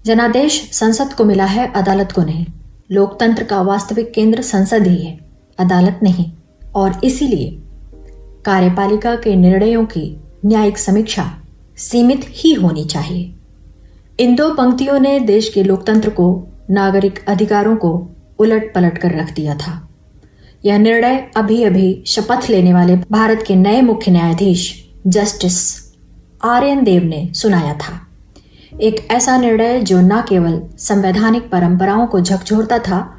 जनादेश संसद को मिला है, अदालत को नहीं। लोकतंत्र का वास्तविक केंद्र संसद ही है, अदालत नहीं। और इसीलिए कार्यपालिका के निर्णयों की न्यायिक समीक्षा सीमित ही होनी चाहिए। इन दो पंक्तियों ने देश के लोकतंत्र को, नागरिक अधिकारों को उलट पलट कर रख दिया था। यह निर्णय अभी अभी शपथ लेने वाले भारत के नए मुख्य न्यायाधीश जस्टिस आर्यन देव ने सुनाया था। एक ऐसा निर्णय जो न केवल संवैधानिक परंपराओं को झकझोरता था,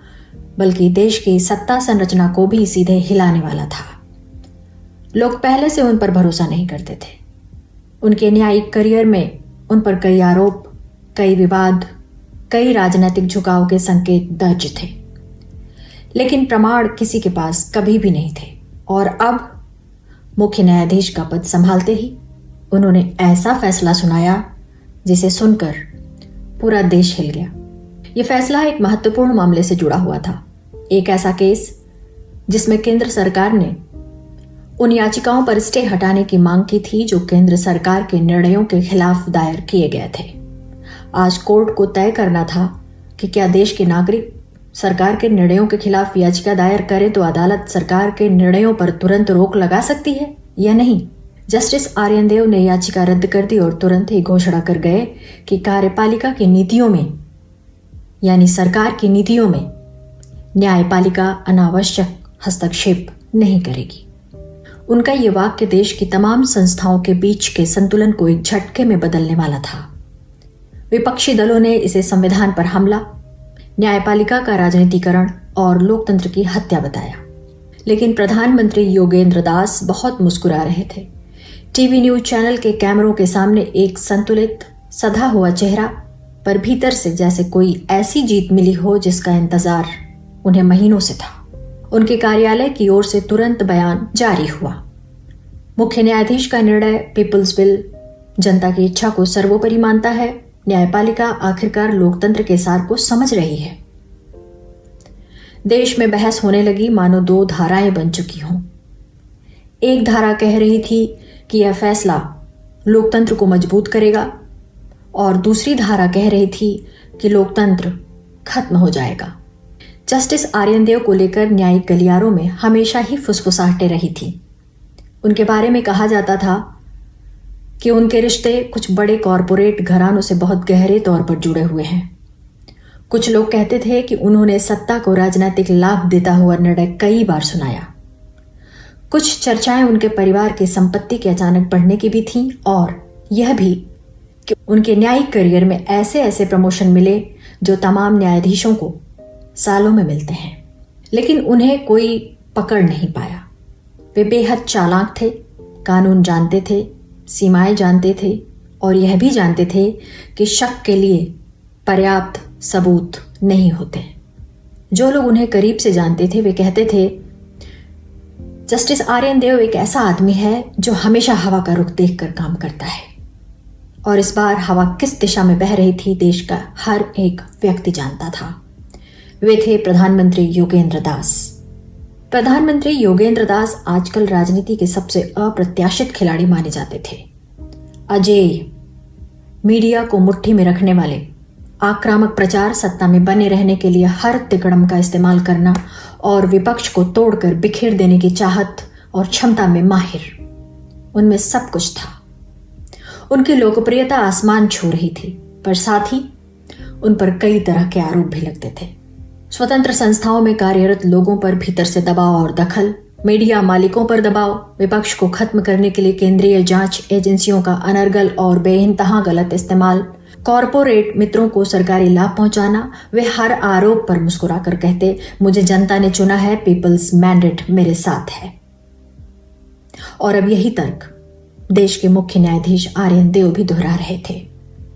बल्कि देश की सत्ता संरचना को भी सीधे हिलाने वाला था। लोग पहले से उन पर भरोसा नहीं करते थे। उनके न्यायिक करियर में उन पर कई आरोप, कई विवाद, कई राजनीतिक झुकाव के संकेत दर्ज थे, लेकिन प्रमाण किसी के पास कभी भी नहीं थे। और अब मुख्य न्यायाधीश का पद संभालते ही उन्होंने ऐसा फैसला सुनाया जिसे सुनकर पूरा देश हिल गया। यह फैसला एक महत्वपूर्ण मामले से जुड़ा हुआ था, एक ऐसा केस जिसमें केंद्र सरकार ने उन याचिकाओं पर स्टे हटाने की मांग की थी जो केंद्र सरकार के निर्णयों के खिलाफ दायर किए गए थे। आज कोर्ट को तय करना था कि क्या देश के नागरिक सरकार के निर्णयों के खिलाफ याचिका दायर करें तो अदालत सरकार के निर्णयों पर तुरंत रोक लगा सकती है या नहीं। जस्टिस आर्यन देव ने याचिका रद्द कर दी और तुरंत ही घोषणा कर गए कि कार्यपालिका की नीतियों में, यानी सरकार की नीतियों में, न्यायपालिका अनावश्यक हस्तक्षेप नहीं करेगी। उनका ये वाक्य देश की तमाम संस्थाओं के बीच के संतुलन को एक झटके में बदलने वाला था। विपक्षी दलों ने इसे संविधान पर हमला, न्यायपालिका का राजनीतिकरण और लोकतंत्र की हत्या बताया। लेकिन प्रधानमंत्री योगेंद्र दास बहुत मुस्कुरा रहे थे। टीवी न्यूज चैनल के कैमरों के सामने एक संतुलित, सधा हुआ चेहरा, पर भीतर से जैसे कोई ऐसी जीत मिली हो जिसका इंतजार उन्हें महीनों से था। उनके कार्यालय की ओर से तुरंत बयान जारी हुआ। मुख्य न्यायाधीश का निर्णय पीपल्स विल, जनता की इच्छा को सर्वोपरि मानता है। न्यायपालिका आखिरकार लोकतंत्र के सार को समझ रही है। देश में बहस होने लगी मानो दो धाराएं बन चुकी हों। एक धारा कह रही थी कि यह फैसला लोकतंत्र को मजबूत करेगा, और दूसरी धारा कह रही थी कि लोकतंत्र खत्म हो जाएगा। जस्टिस आर्यन देव को लेकर न्यायिक गलियारों में हमेशा ही फुसफुसाहटें रही थी। उनके बारे में कहा जाता था कि उनके रिश्ते कुछ बड़े कॉरपोरेट घरानों से बहुत गहरे तौर पर जुड़े हुए हैं। कुछ लोग कहते थे कि उन्होंने सत्ता को राजनीतिक लाभ देता हुआ निर्णय कई बार सुनाया। कुछ चर्चाएं उनके परिवार की संपत्ति के अचानक बढ़ने की भी थीं, और यह भी कि उनके न्यायिक करियर में ऐसे ऐसे प्रमोशन मिले जो तमाम न्यायाधीशों को सालों में मिलते हैं। लेकिन उन्हें कोई पकड़ नहीं पाया। वे बेहद चालाक थे, कानून जानते थे, सीमाएं जानते थे, और यह भी जानते थे कि शक के लिए पर्याप्त सबूत नहीं होते। जो लोग उन्हें करीब से जानते थे वे कहते थे, जस्टिस आर्यन देव एक ऐसा आदमी है जो हमेशा हवा का रुख देखकर काम करता है। और इस बार हवा किस दिशा में बह रही थी देश का हर एक व्यक्ति जानता था। वे थे प्रधानमंत्री योगेंद्र दास। प्रधानमंत्री योगेंद्र दास आजकल राजनीति के सबसे अप्रत्याशित खिलाड़ी माने जाते थे। अजेय, मीडिया को मुट्ठी में रखने वाले, आक्रामक प्रचार, सत्ता में बने रहने के लिए हर तिकड़म का इस्तेमाल करना और विपक्ष को तोड़कर बिखेर देने की चाहत और क्षमता में माहिर, उनमें सब कुछ था। उनकी लोकप्रियता आसमान छू रही थी, पर साथ ही उन पर कई तरह के आरोप भी लगते थे। स्वतंत्र संस्थाओं में कार्यरत लोगों पर भीतर से दबाव और दखल, मीडिया मालिकों पर दबाव, विपक्ष को खत्म करने के लिए केंद्रीय जांच एजेंसियों का अनर्गल और बेइंतहा गलत इस्तेमाल, कॉरपोरेट मित्रों को सरकारी लाभ पहुंचाना। वे हर आरोप पर मुस्कुराकर कहते, मुझे जनता ने चुना है, पीपल्स मैंडेट मेरे साथ है। और अब यही तर्क देश के मुख्य न्यायाधीश आर्यन देव भी दोहरा रहे थे।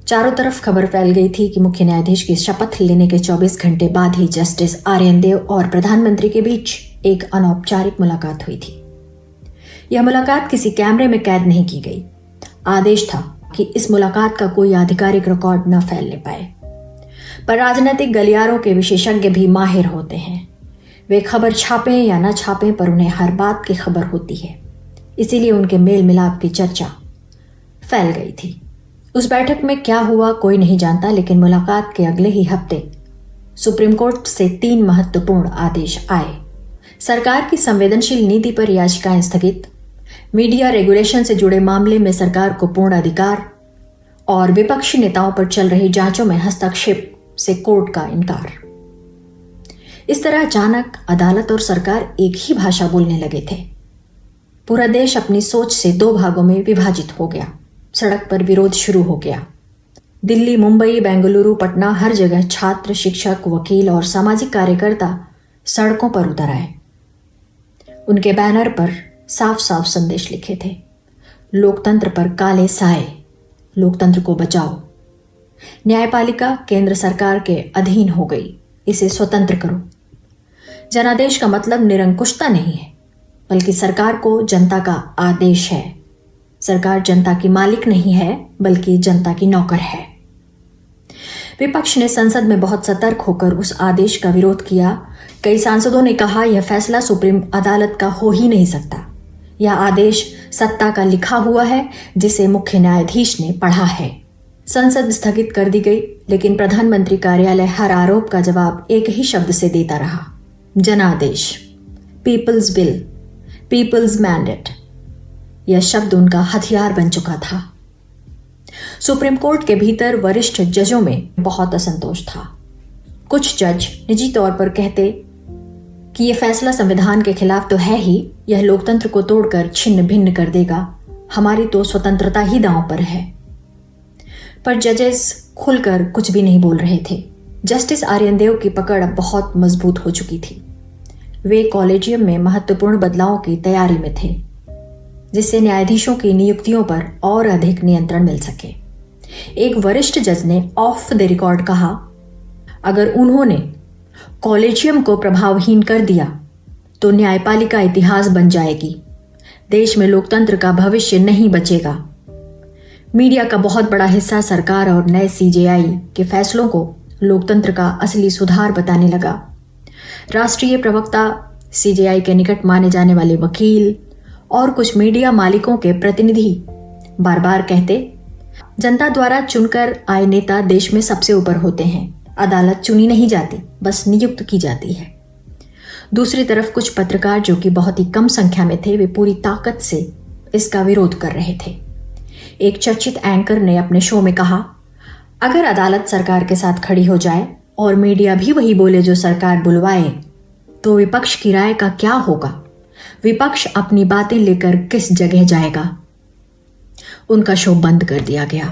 चारों तरफ खबर फैल गई थी कि मुख्य न्यायाधीश की शपथ लेने के 24 घंटे बाद ही जस्टिस आर्यन देव और प्रधानमंत्री के बीच एक अनौपचारिक मुलाकात हुई थी। यह मुलाकात किसी कैमरे में कैद नहीं की गई। आदेश था कि इस मुलाकात का कोई आधिकारिक रिकॉर्ड न फैलने पाए। पर राजनीतिक गलियारों के विशेषज्ञ भी माहिर होते हैं। वे खबर छापें या न छापें, पर उन्हें हर बात की खबर होती है। इसीलिए उनके मेल मिलाप की चर्चा फैल गई थी। उस बैठक में क्या हुआ कोई नहीं जानता, लेकिन मुलाकात के अगले ही हफ्ते सुप्रीम कोर्ट से 3 महत्वपूर्ण आदेश आए। सरकार की संवेदनशील नीति पर याचिकाएं स्थगित, मीडिया रेगुलेशन से जुड़े मामले में सरकार को पूर्ण अधिकार और विपक्षी नेताओं पर चल रही जांचों में हस्तक्षेप से कोर्ट का इनकार। इस तरह अचानक अदालत और सरकार एक ही भाषा बोलने लगे थे। पूरा देश अपनी सोच से 2 भागों में विभाजित हो गया। सड़क पर विरोध शुरू हो गया। दिल्ली, मुंबई, बेंगलुरु, पटना, हर जगह छात्र, शिक्षक, वकील और सामाजिक कार्यकर्ता सड़कों पर उतर आए। उनके बैनर पर साफ साफ संदेश लिखे थे, लोकतंत्र पर काले साए, लोकतंत्र को बचाओ। न्यायपालिका केंद्र सरकार के अधीन हो गई, इसे स्वतंत्र करो। जनादेश का मतलब निरंकुशता नहीं है, बल्कि सरकार को जनता का आदेश है। सरकार जनता की मालिक नहीं है, बल्कि जनता की नौकर है। विपक्ष ने संसद में बहुत सतर्क होकर उस आदेश का विरोध किया। कई सांसदों ने कहा, यह फैसला सुप्रीम अदालत का हो ही नहीं सकता। यह आदेश सत्ता का लिखा हुआ है, जिसे मुख्य न्यायाधीश ने पढ़ा है। संसद स्थगित कर दी गई, लेकिन प्रधानमंत्री कार्यालय हर आरोप का जवाब एक ही शब्द से देता रहा, जनादेश, पीपल्स बिल, पीपल्स मैंडेट। यह शब्द उनका हथियार बन चुका था। सुप्रीम कोर्ट के भीतर वरिष्ठ जजों में बहुत असंतोष था। कुछ जज निजी तौर पर कहते कि यह फैसला संविधान के खिलाफ तो है ही, यह लोकतंत्र को तोड़कर छिन्न भिन्न कर देगा, हमारी तो स्वतंत्रता ही दांव पर है। पर जजेस खुलकर कुछ भी नहीं बोल रहे थे। जस्टिस आर्यन देव की पकड़ अब बहुत मजबूत हो चुकी थी। वे कॉलेजियम में महत्वपूर्ण बदलावों की तैयारी में थे, जिससे न्यायाधीशों की नियुक्तियों पर और अधिक नियंत्रण मिल सके। एक वरिष्ठ जज ने ऑफ द रिकॉर्ड कहा, अगर उन्होंने कॉलेजियम को प्रभावहीन कर दिया तो न्यायपालिका इतिहास बन जाएगी, देश में लोकतंत्र का भविष्य नहीं बचेगा। मीडिया का बहुत बड़ा हिस्सा सरकार और नए सीजेआई के फैसलों को लोकतंत्र का असली सुधार बताने लगा। राष्ट्रीय प्रवक्ता, सीजेआई के निकट माने जाने वाले वकील और कुछ मीडिया मालिकों के प्रतिनिधि बार बार कहते, जनता द्वारा चुनकर आए नेता देश में सबसे ऊपर होते हैं, अदालत चुनी नहीं जाती, बस नियुक्त की जाती है। दूसरी तरफ कुछ पत्रकार, जो कि बहुत ही कम संख्या में थे, वे पूरी ताकत से इसका विरोध कर रहे थे। एक चर्चित एंकर ने अपने शो में कहा, अगर अदालत सरकार के साथ खड़ी हो जाए और मीडिया भी वही बोले जो सरकार बुलवाए, तो विपक्ष की राय का क्या होगा? विपक्ष अपनी बातें लेकर किस जगह जाएगा? उनका शो बंद कर दिया गया।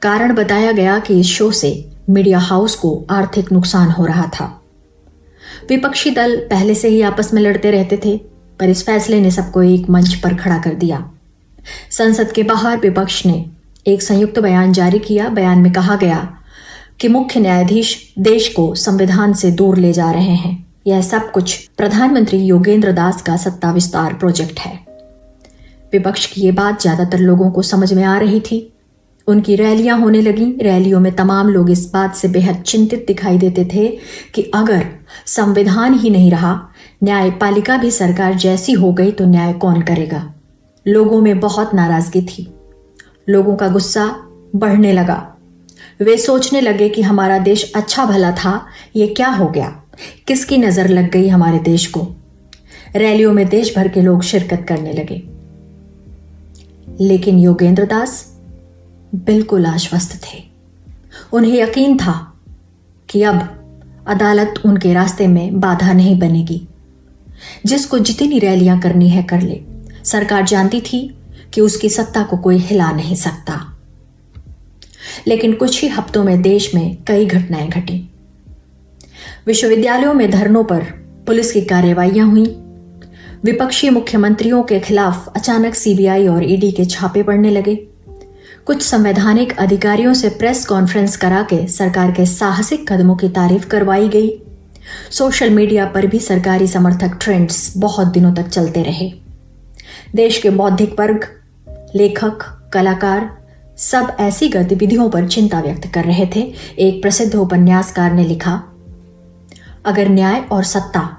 कारण बताया गया कि इस शो से मीडिया हाउस को आर्थिक नुकसान हो रहा था। विपक्षी दल पहले से ही आपस में लड़ते रहते थे, पर इस फैसले ने सबको एक मंच पर खड़ा कर दिया। संसद के बाहर विपक्ष ने एक संयुक्त बयान जारी किया। बयान में कहा गया कि मुख्य न्यायाधीश देश को संविधान से दूर ले जा रहे हैं। यह सब कुछ प्रधानमंत्री योगेंद्र दास का सत्ता विस्तार प्रोजेक्ट है। विपक्ष की ये बात ज्यादातर लोगों को समझ में आ रही थी। उनकी रैलियां होने लगी। रैलियों में तमाम लोग इस बात से बेहद चिंतित दिखाई देते थे कि अगर संविधान ही नहीं रहा, न्यायपालिका भी सरकार जैसी हो गई तो न्याय कौन करेगा। लोगों में बहुत नाराजगी थी। लोगों का गुस्सा बढ़ने लगा। वे सोचने लगे कि हमारा देश अच्छा भला था, ये क्या हो गया? किसकी नजर लग गई हमारे देश को? रैलियों में देश भर के लोग शिरकत करने लगे। लेकिन योगेंद्र दास बिल्कुल आश्वस्त थे। उन्हें यकीन था कि अब अदालत उनके रास्ते में बाधा नहीं बनेगी। जिसको जितनी रैलियां करनी है कर ले। सरकार जानती थी कि उसकी सत्ता को कोई हिला नहीं सकता। लेकिन कुछ ही हफ्तों में देश में कई घटनाएं घटी। विश्वविद्यालयों में धरनों पर पुलिस की कार्रवाइयां हुई। विपक्षी मुख्यमंत्रियों के खिलाफ अचानक सीबीआई और ईडी के छापे पड़ने लगे। कुछ संवैधानिक अधिकारियों से प्रेस कॉन्फ्रेंस करा के सरकार के साहसिक कदमों की तारीफ करवाई गई। सोशल मीडिया पर भी सरकारी समर्थक ट्रेंड्स बहुत दिनों तक चलते रहे। देश के बौद्धिक वर्ग, लेखक, कलाकार सब ऐसी गतिविधियों पर चिंता व्यक्त कर रहे थे। एक प्रसिद्ध उपन्यासकार ने लिखा, अगर न्याय और सत्ता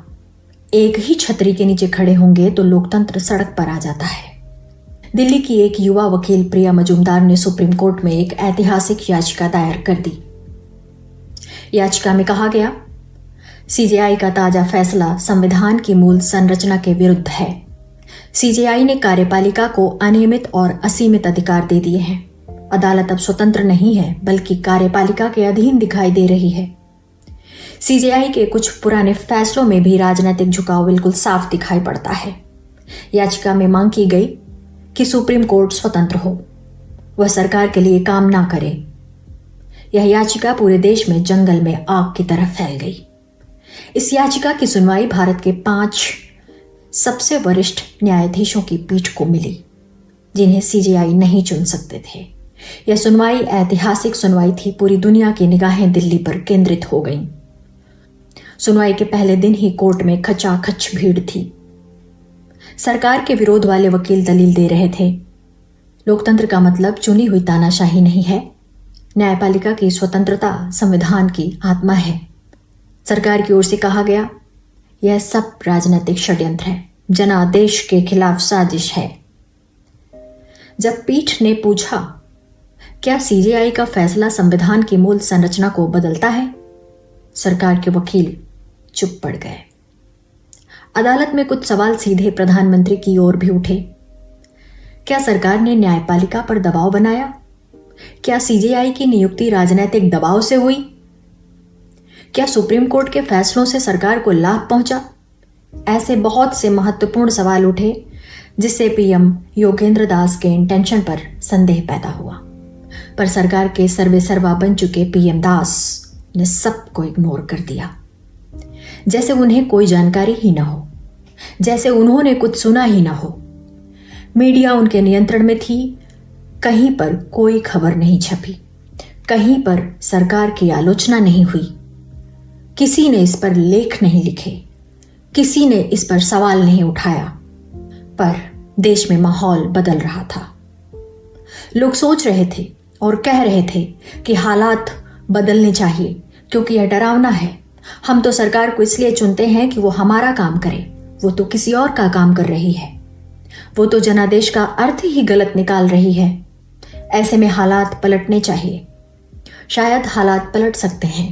एक ही छतरी के नीचे खड़े होंगे तो लोकतंत्र सड़क पर आ जाता है। दिल्ली की एक युवा वकील प्रिया मजूमदार ने सुप्रीम कोर्ट में एक ऐतिहासिक याचिका दायर कर दी। याचिका में कहा गया, सीजेआई का ताजा फैसला संविधान की मूल संरचना के विरुद्ध है। सीजेआई ने कार्यपालिका को अनियमित और असीमित अधिकार दे दिए हैं। अदालत अब स्वतंत्र नहीं है बल्कि कार्यपालिका के अधीन दिखाई दे रही है। सीजेआई के कुछ पुराने फैसलों में भी राजनीतिक झुकाव बिल्कुल साफ दिखाई पड़ता है। याचिका में मांग की गई कि सुप्रीम कोर्ट स्वतंत्र हो, वह सरकार के लिए काम ना करे। यह याचिका पूरे देश में जंगल में आग की तरह फैल गई। इस याचिका की सुनवाई भारत के 5 सबसे वरिष्ठ न्यायाधीशों की पीठ को मिली, जिन्हें सीजेआई नहीं चुन सकते थे। यह सुनवाई ऐतिहासिक सुनवाई थी। पूरी दुनिया की निगाहें दिल्ली पर केंद्रित हो गईं। सुनवाई के पहले दिन ही कोर्ट में खचाखच भीड़ थी। सरकार के विरोध वाले वकील दलील दे रहे थे, लोकतंत्र का मतलब चुनी हुई तानाशाही नहीं है। न्यायपालिका की स्वतंत्रता संविधान की आत्मा है। सरकार की ओर से कहा गया, यह सब राजनीतिक षड्यंत्र है, जनादेश के खिलाफ साजिश है। जब पीठ ने पूछा, क्या सीजेआई का फैसला संविधान की मूल संरचना को बदलता है, सरकार के वकील चुप पड़ गए। अदालत में कुछ सवाल सीधे प्रधानमंत्री की ओर भी उठे। क्या सरकार ने न्यायपालिका पर दबाव बनाया? क्या सीजेआई की नियुक्ति राजनीतिक दबाव से हुई? क्या सुप्रीम कोर्ट के फैसलों से सरकार को लाभ पहुंचा? ऐसे बहुत से महत्वपूर्ण सवाल उठे, जिससे पीएम योगेंद्र दास के इंटेंशन पर संदेह पैदा हुआ। पर सरकार के सर्वेसर्वा बन चुके पीएम दास ने सबको इग्नोर कर दिया, जैसे उन्हें कोई जानकारी ही ना हो, जैसे उन्होंने कुछ सुना ही ना हो। मीडिया उनके नियंत्रण में थी। कहीं पर कोई खबर नहीं छपी, कहीं पर सरकार की आलोचना नहीं हुई, किसी ने इस पर लेख नहीं लिखे, किसी ने इस पर सवाल नहीं उठाया। पर देश में माहौल बदल रहा था। लोग सोच रहे थे और कह रहे थे कि हालात बदलने चाहिए, क्योंकि यह डरावना है। हम तो सरकार को इसलिए चुनते हैं कि वो हमारा काम करे, वो तो किसी और का काम कर रही है। वो तो जनादेश का अर्थ ही गलत निकाल रही है। ऐसे में हालात पलटने चाहिए। शायद हालात पलट सकते हैं।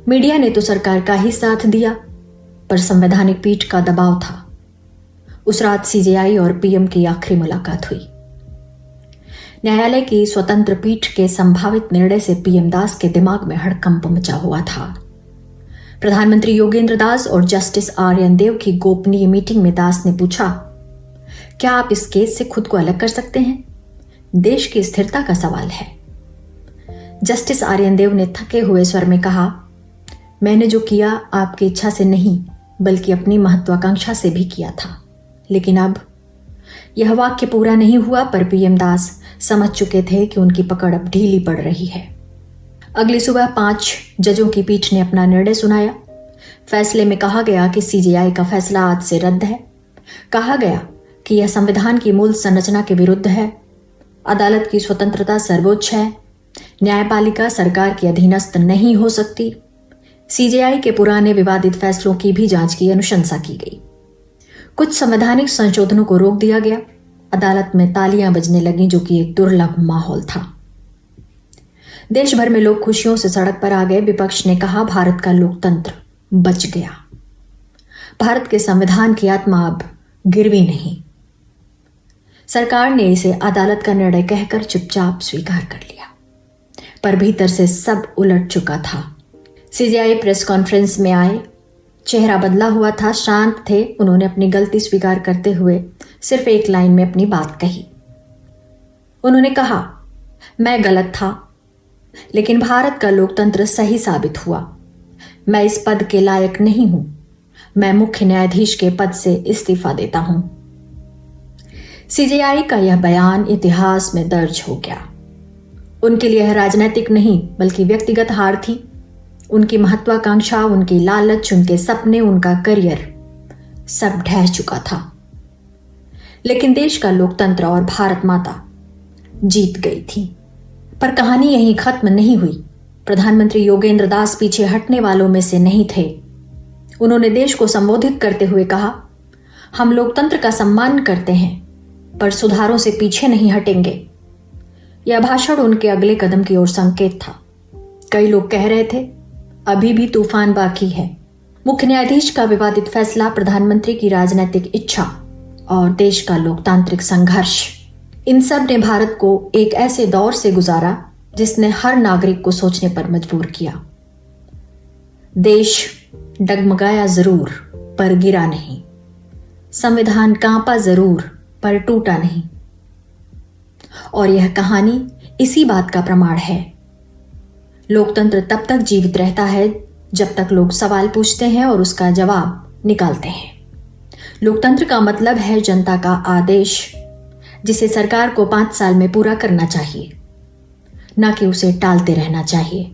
मीडिया ने तो सरकार का ही साथ दिया, पर संवैधानिक पीठ का दबाव था। उस रात सीजेआई और पीएम की आखिरी मुलाकात हुई। न्यायालय की स्वतंत्र पीठ के संभावित निर्णय से पीएम दास के दिमाग में हड़कंप मचा हुआ था। प्रधानमंत्री योगेंद्र दास और जस्टिस आर्यन देव की गोपनीय मीटिंग में दास ने पूछा, क्या आप इस केस से खुद को अलग कर सकते हैं? देश की स्थिरता का सवाल है। जस्टिस आर्यन देव ने थके हुए स्वर में कहा, मैंने जो किया आपकी इच्छा से नहीं, बल्कि अपनी महत्वाकांक्षा से भी किया था। लेकिन अब यह वाक्य पूरा नहीं हुआ, पर पीएम दास समझ चुके थे कि उनकी पकड़ अब ढीली पड़ रही है। अगली सुबह 5 जजों की पीठ ने अपना निर्णय सुनाया। फैसले में कहा गया कि सीजेआई का फैसला आज से रद्द है। कहा गया कि यह संविधान की मूल संरचना के विरुद्ध है। अदालत की स्वतंत्रता सर्वोच्च है। न्यायपालिका सरकार की अधीनस्थ नहीं हो सकती। सीजेआई के पुराने विवादित फैसलों की भी जांच की अनुशंसा की गई। कुछ संवैधानिक संशोधनों को रोक दिया गया। अदालत में तालियां बजने लगी, जो कि एक दुर्लभ माहौल था। देश भर में लोग खुशियों से सड़क पर आ गए। विपक्ष ने कहा, भारत का लोकतंत्र बच गया। भारत के संविधान की आत्मा अब गिरवी नहीं। सरकार ने इसे अदालत का निर्णय कहकर चुपचाप स्वीकार कर लिया, पर भीतर से सब उलट चुका था। सीजेआई प्रेस कॉन्फ्रेंस में आए, चेहरा बदला हुआ था, शांत थे। उन्होंने अपनी गलती स्वीकार करते हुए सिर्फ एक लाइन में अपनी बात कही। उन्होंने कहा, मैं गलत था, लेकिन भारत का लोकतंत्र सही साबित हुआ। मैं इस पद के लायक नहीं हूं। मैं मुख्य न्यायाधीश के पद से इस्तीफा देता हूं। सीजेआई का यह बयान इतिहास में दर्ज हो गया। उनके लिए यह राजनीतिक नहीं बल्कि व्यक्तिगत हार थी। उनकी महत्वाकांक्षा, उनकी लालच, उनके सपने, उनका करियर सब ढह चुका था। लेकिन देश का लोकतंत्र और भारत माता जीत गई थी। पर कहानी यहीं खत्म नहीं हुई। प्रधानमंत्री योगेंद्र दास पीछे हटने वालों में से नहीं थे। उन्होंने देश को संबोधित करते हुए कहा, हम लोकतंत्र का सम्मान करते हैं, पर सुधारों से पीछे नहीं हटेंगे। यह भाषण उनके अगले कदम की ओर संकेत था। कई लोग कह रहे थे, अभी भी तूफान बाकी है। मुख्य न्यायाधीश का विवादित फैसला, प्रधानमंत्री की राजनीतिक इच्छा और देश का लोकतांत्रिक संघर्ष, इन सब ने भारत को एक ऐसे दौर से गुजारा जिसने हर नागरिक को सोचने पर मजबूर किया। देश डगमगाया जरूर पर गिरा नहीं, संविधान कांपा जरूर पर टूटा नहीं। और यह कहानी इसी बात का प्रमाण है। लोकतंत्र तब तक जीवित रहता है जब तक लोग सवाल पूछते हैं और उसका जवाब निकालते हैं। लोकतंत्र का मतलब है जनता का आदेश, जिसे सरकार को 5 साल में पूरा करना चाहिए, न कि उसे टालते रहना चाहिए।